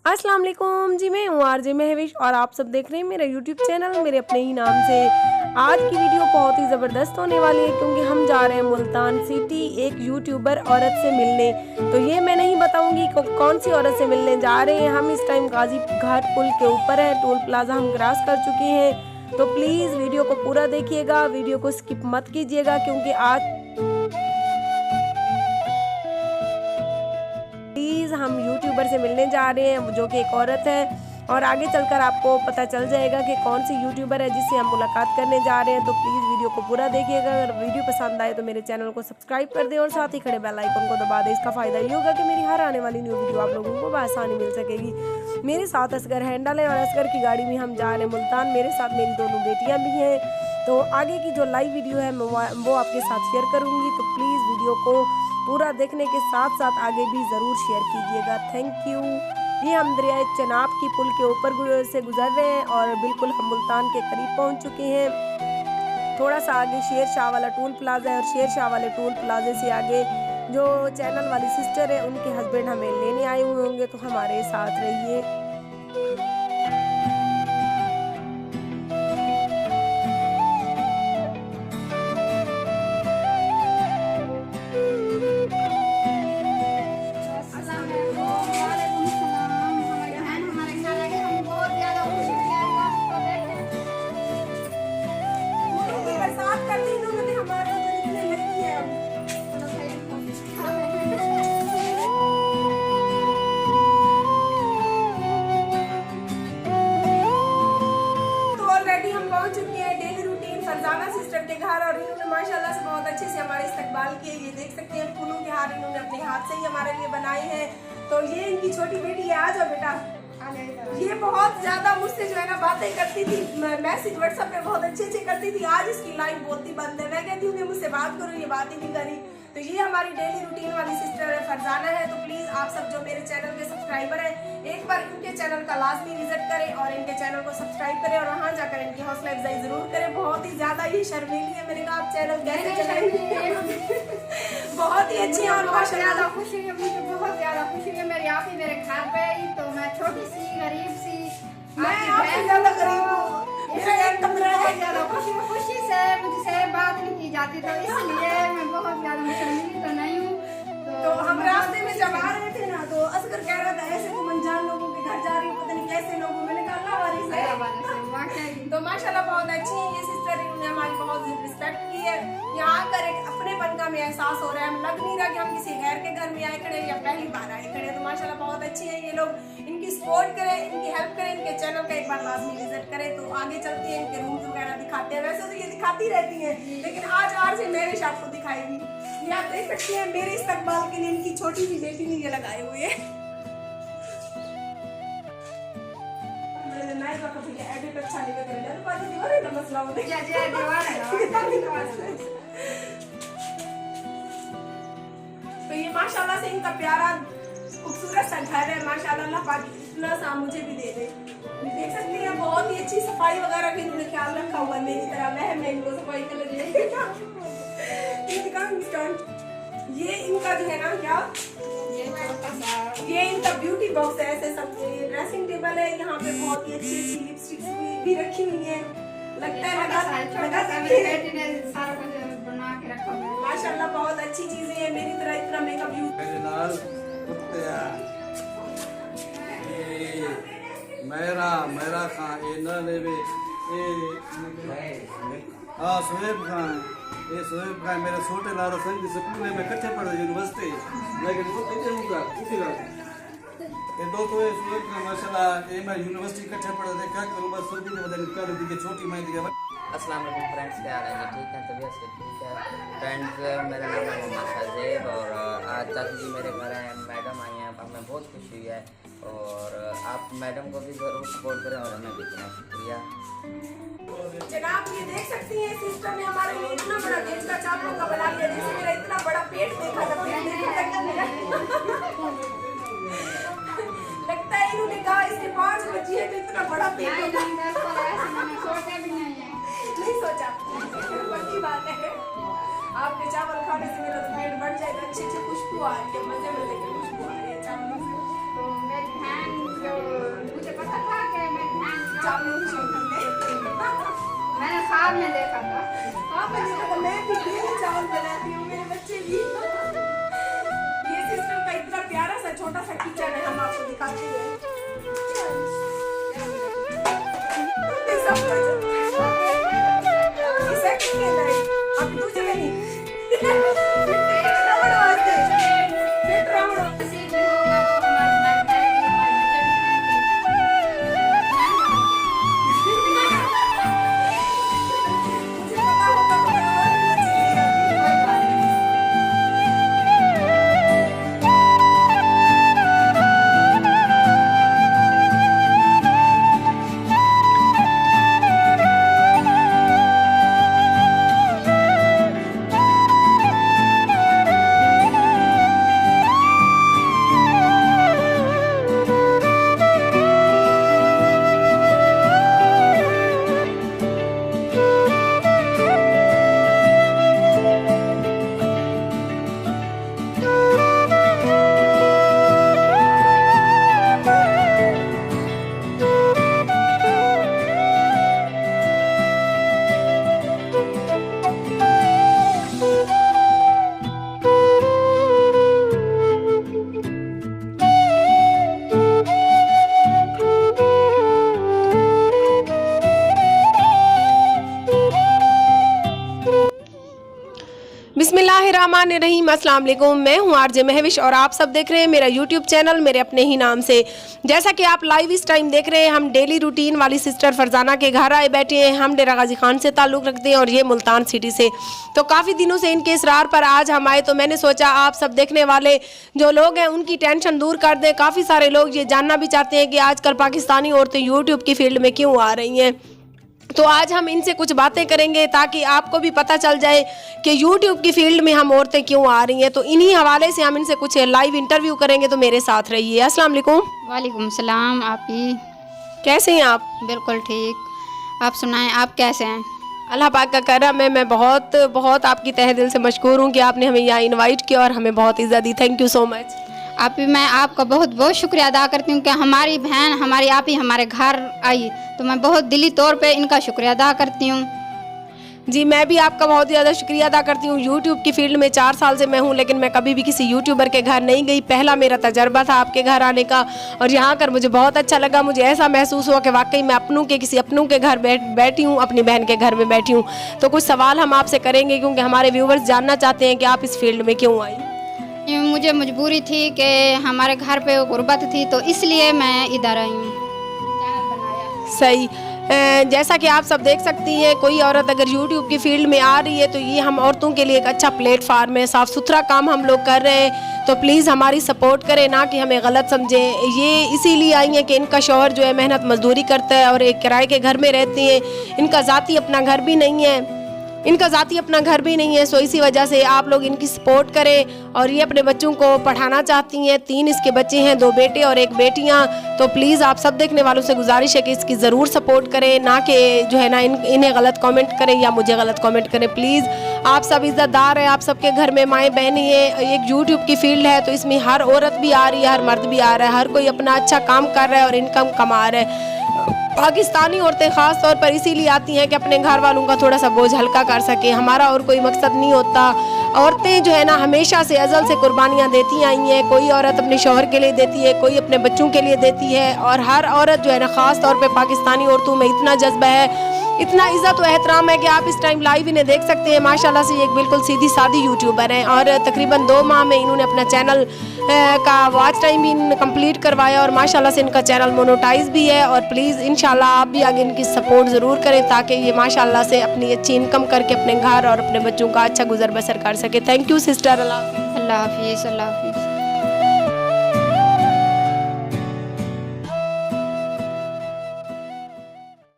अस्सलाम वालेकुम जी, मैं हूँ आरजे महविश और आप सब देख रहे हैं मेरा यूट्यूब चैनल मेरे अपने ही नाम से। आज की वीडियो बहुत ही ज़बरदस्त होने वाली है क्योंकि हम जा रहे हैं मुल्तान सिटी एक यूट्यूबर औरत से मिलने। तो ये मैं नहीं बताऊंगी कौन सी औरत से मिलने जा रहे हैं। हम इस टाइम गाजी घाट पुल के ऊपर है, टोल प्लाजा हम क्रॉस कर चुके हैं। तो प्लीज़ वीडियो को पूरा देखिएगा, वीडियो को स्किप मत कीजिएगा क्योंकि आज हम यूट्यूबर से मिलने जा रहे हैं जो कि एक औरत है और आगे चलकर आपको पता चल जाएगा कि कौन सी यूट्यूबर है जिससे हम मुलाकात करने जा रहे हैं। तो प्लीज़ वीडियो को पूरा देखिएगा। अगर वीडियो पसंद आए तो मेरे चैनल को सब्सक्राइब कर दें और साथ ही खड़े बेल आइकन को दबा दें। इसका फ़ायदा ये होगा कि मेरी हर आने वाली न्यू वीडियो आप लोगों को आसानी मिल सकेगी। मेरे साथ असगर हैंडल है और असगर की गाड़ी में हम जा रहे हैं मुल्तान। मेरे साथ मेरी दोनों बेटियाँ भी हैं। तो आगे की जो लाइव वीडियो है वो आपके साथ शेयर करूँगी। तो प्लीज़ वीडियो को पूरा देखने के साथ साथ आगे भी ज़रूर शेयर कीजिएगा। Thank you. ये हम दरिया चनाब की पुल के ऊपर से गुजर रहे हैं और बिल्कुल हम मुल्तान के करीब पहुंच चुके हैं। थोड़ा सा आगे शेर शाह वाला टोल प्लाजा है और शेर शाह वाले टोल प्लाजे से आगे जो चैनल वाली सिस्टर है उनके हस्बैंड हमें लेने आए हुए होंगे, तो हमारे साथ रहिए। सिस्टर के घर और इन्होंने माशाल्लाह से बहुत अच्छे से हमारे इस्तकबाल किए। ये देख सकते हैं फूलों के हार इन्होंने अपने हाथ से ही हमारे लिए बनाए हैं। तो ये इनकी छोटी बेटी है। आ जाओ बेटा। ये बहुत ज्यादा मुझसे जो है ना बातें करती थी, मैसेज व्हाट्सएप पे बहुत अच्छे करती थी। आज इसकी लाइफ बोलती बंद है। मैं कहती हूँ कि मुझसे बात करो, ये बात ही नहीं करी। तो ये हमारी डेली रूटीन वाली सिस्टर है, फरजाना है। तो प्लीज आप सब जो मेरे चैनल के सब्सक्राइबर हैं एक बार इनके चैनल का लाजमी विजिट करें और इनके चैनल को सब्सक्राइब करें और वहाँ जाकर इनकी हौसला अफजाई जरूर करें। बहुत ही ज्यादा ये शर्मीली है। मैंने कहा आप चैनल कैसे चलाएंगे। बहुत ही अच्छी है और माशाल्लाह खुशी है, मुझे बहुत ज्यादा खुशी है। मेरी आप ही मेरे घर पे आई तो मैं छोटी सी गरीब सी, मैं आपसे ज्यादा गरीब हूँ। मेरा एक कमरा है। ज्यादा खुशी से मुझसे बात नहीं की जाती तो इसलिए मैं बहुत ज्यादा शर्मीली तो नहीं हूँ। तो हम रास्ते में जब आ रहे थे ना तो असगर कह रहा था ऐसे तुम अनजान लोगों के घर जा रही हो, पता नहीं कैसे लोगों। मैंने कहा अल्लाह वाले से। तो माशाल्लाह बहुत अच्छी है ये सिस्टर, इन्होंने हमारी बहुत रिस्पेक्ट की है। यहाँ आकर एक अपनेपन का हमें एहसास हो रहा है। हम लग नहीं रहा कि हम किसी गैर के घर में आए खड़े या पहली बार आए खड़े। तो माशाल्लाह बहुत अच्छी है ये लोग। इनकी सपोर्ट करें, इनकी हेल्प करें, इनके चैनल का एक बार लाजमी विजिट करें। तो आगे चलते हैं, इनके रूम्स वगैरह दिखाते हैं। वैसे तो ये दिखाती रहती है लेकिन आज आरजे महविश आपको दिखाएगी। ये आप देख सकते हैं मेरे इस्तकबाल के लिए इनकी छोटी सी बेटी ने ये लगाए हुए हैं। एडिट अच्छा नहीं कर रहा है तो दीवार का मसला हो गया। तो ये माशाल्लाह से इनका प्यारा खूबसूरत सा घर है। माशाल्लाह अल्लाह पाक इतना सा मुझे भी दे दे। देख सकते हैं बहुत ही अच्छी सफाई वगैरह भी इन्होंने ख्याल रखा हुआ है। मेरी तरह मैं इनको सफाई कर ये इनका जो है ना क्या ये इनका ब्यूटी बॉक्स है। ऐसे सब ड्रेसिंग टेबल है। यहाँ पे बहुत ही अच्छी अच्छी लिपस्टिक्स भी रखी हुई है। लगता है माशाल्लाह बहुत अच्छी चीजें हैं। मेरी तरह इतना मेकअप यूज मेरा खां सोहेब खान ये सोहेब खान मेरा छोटे लाल संग स्कूल में कच्चे पढ़े यूनिवर्सिटी लेकिन वो कच्चे होगा ये दो तो ये सोहेब खान माशाल्लाह ये मैं यूनिवर्सिटी कच्चे पढ़े देखा करूँ बस सुनती ने बदल कर दी के छोटी मैं दिया। अस्सलाम वालेकुम फ्रेंड्स, क्या हाल है? ठीक है, तबीयत से ठीक है फ्रेंड्स। मेरा नाम है मोहम्मद साजेब और आज चाची जी मेरे घर हैं, मैडम आई हैं, हमें बहुत खुशी हुई है और आप मैडम को भी ज़रूर सपोर्ट करें और हमें भी इतना शुक्रिया। जनाब ये देख सकती हैं सिस्टर ने हमारे लिए इतना बड़ा गेज का चाकू का बना लिया। जैसे मेरा इतना बड़ा पेट देखा था, लगता है इन्होंने कहा इसके 5 बच्चे हैं तो इतना बड़ा पेट नहीं सोचा। बड़ी बात है आपके चावल खाने से मेरा तो पेट बढ़ जाएगा। अच्छी खुशबू आ रही है, मजे की खुशबू आ रही है चावलों से। तो मेरी बहन जो मैंने ख्वाब में देखा था। मैं भी डेली चावल बनाती हूँ, मेरे बच्चे भी। ये सिस्टम का इतना प्यारा सा छोटा सा किचन है, हम आपको दिखाते हैं। सब कुछ इसे कितने लाए? अब दूसरे नहीं। रावण वास्ते, फिर रावण। नसीब भी होगा वो हमारे साथ रहेगी, हमारे मुझे पता होगा तो मैं और भी अच्छी होगी। कोई बात नहीं। बिस्मिल्लाहिर्रहमानिर्रहीम, अस्सलाम वालेकुम। मैं हूँ आरजे महविश और आप सब देख रहे हैं मेरा यूट्यूब चैनल मेरे अपने ही नाम से। जैसा कि आप लाइव इस टाइम देख रहे हैं, हम डेली रूटीन वाली सिस्टर फरजाना के घर आए बैठे हैं। हम डेरा गाजी खान से ताल्लुक़ रखते हैं और ये मुल्तान सिटी से। तो काफ़ी दिनों से इनके इसरार पर आज हम आए, तो मैंने सोचा आप सब देखने वाले जो लोग हैं उनकी टेंशन दूर कर दें। काफ़ी सारे लोग ये जानना भी चाहते हैं कि आजकल पाकिस्तानी औरतें यूट्यूब की फील्ड में क्यों आ रही हैं। तो आज हम इनसे कुछ बातें करेंगे ताकि आपको भी पता चल जाए कि YouTube की फील्ड में हम औरतें क्यों आ रही हैं। तो इन्हीं हवाले से हम इनसे कुछ लाइव इंटरव्यू करेंगे, तो मेरे साथ रहिए। अस्सलाम वालेकुम। वालेकुम सलाम। आप ही कैसे हैं आप? बिल्कुल ठीक। आप सुनाएं, आप कैसे हैं? अल्लाह पाक का करम है। मैं बहुत बहुत आपकी तहे दिल से मशकूर हूँ कि आपने हमें यहाँ इन्वाइट किया और हमें बहुत इज़्ज़त दी। Thank you so much. मैं आपका बहुत बहुत शुक्रिया अदा करती हूँ कि हमारी बहन हमारी आप ही हमारे घर आई, तो मैं बहुत दिली तौर पे इनका शुक्रिया अदा करती हूँ। जी, मैं भी आपका बहुत ज़्यादा शुक्रिया अदा करती हूँ। यूट्यूब की फील्ड में 4 साल से मैं हूँ, लेकिन मैं कभी भी किसी यूट्यूबर के घर नहीं गई। पहला मेरा तजर्बा था आपके घर आने का और यहाँ आकर मुझे बहुत अच्छा लगा। मुझे ऐसा महसूस हुआ कि वाकई मैं किसी अपनों के घर बैठी हूँ, अपनी बहन के घर में बैठी हूँ। तो कुछ सवाल हम आपसे करेंगे क्योंकि हमारे व्यूवर्स जानना चाहते हैं कि आप इस फील्ड में क्यों आई। मुझे मजबूरी थी कि हमारे घर पे गुर्बत थी, तो इसलिए मैं इधर आई हूँ। सही। जैसा कि आप सब देख सकती हैं, कोई औरत अगर YouTube की फील्ड में आ रही है तो ये हम औरतों के लिए एक अच्छा प्लेटफार्म है। साफ़ सुथरा काम हम लोग कर रहे हैं, तो प्लीज़ हमारी सपोर्ट करें, ना कि हमें गलत समझें। ये इसीलिए आई हैं कि इनका शौहर जो है मेहनत मजदूरी करता है और एक किराए के घर में रहती हैं। इनका ज़ाती अपना घर भी नहीं है, सो इसी वजह से आप लोग इनकी सपोर्ट करें। और ये अपने बच्चों को पढ़ाना चाहती हैं। 3 इसके बच्चे हैं, 2 बेटे और 1 बेटियां। तो प्लीज़ आप सब देखने वालों से गुजारिश है कि इसकी ज़रूर सपोर्ट करें, ना कि जो है ना इन्हें गलत कमेंट करें या मुझे गलत कमेंट करें। प्लीज़, आप सब इज़्ज़तदार हैं, आप सबके घर में माएँ बहनें हैं। एक यूट्यूब की फील्ड है तो इसमें हर औरत भी आ रही है, हर मर्द भी आ रहा है, हर कोई अपना अच्छा काम कर रहा है और इनकम कमा रहा है। पाकिस्तानी औरतें ख़ास तौर पर इसीलिए आती हैं कि अपने घर वालों का थोड़ा सा बोझ हल्का कर सके। हमारा और कोई मकसद नहीं होता। औरतें जो है ना हमेशा से अज़ल से कुर्बानियाँ देती आई हैं। कोई औरत अपने शौहर के लिए देती है, कोई अपने बच्चों के लिए देती है, और हर औरत जो है ना ख़ास तौर पे पाकिस्तानी औरतों में इतना जज्बा है, इतना इज़्ज़त व एहतराम है कि आप इस टाइम लाइव इन्हें देख सकते हैं। माशाल्लाह से ये एक बिल्कुल सीधी सादी यूट्यूबर हैं और तकरीबन 2 माह में इन्होंने अपना चैनल का वॉच टाइम भी कंप्लीट करवाया और माशाल्लाह से इनका चैनल मोनेटाइज भी है। और प्लीज़ इंशाल्लाह आप भी आगे इनकी सपोर्ट ज़रूर करें ताकि ये माशाल्लाह से अपनी अच्छी इनकम करके अपने घर और अपने बच्चों का अच्छा गुजर बसर कर सके। Thank you sister. अल्लाह हाफिज़।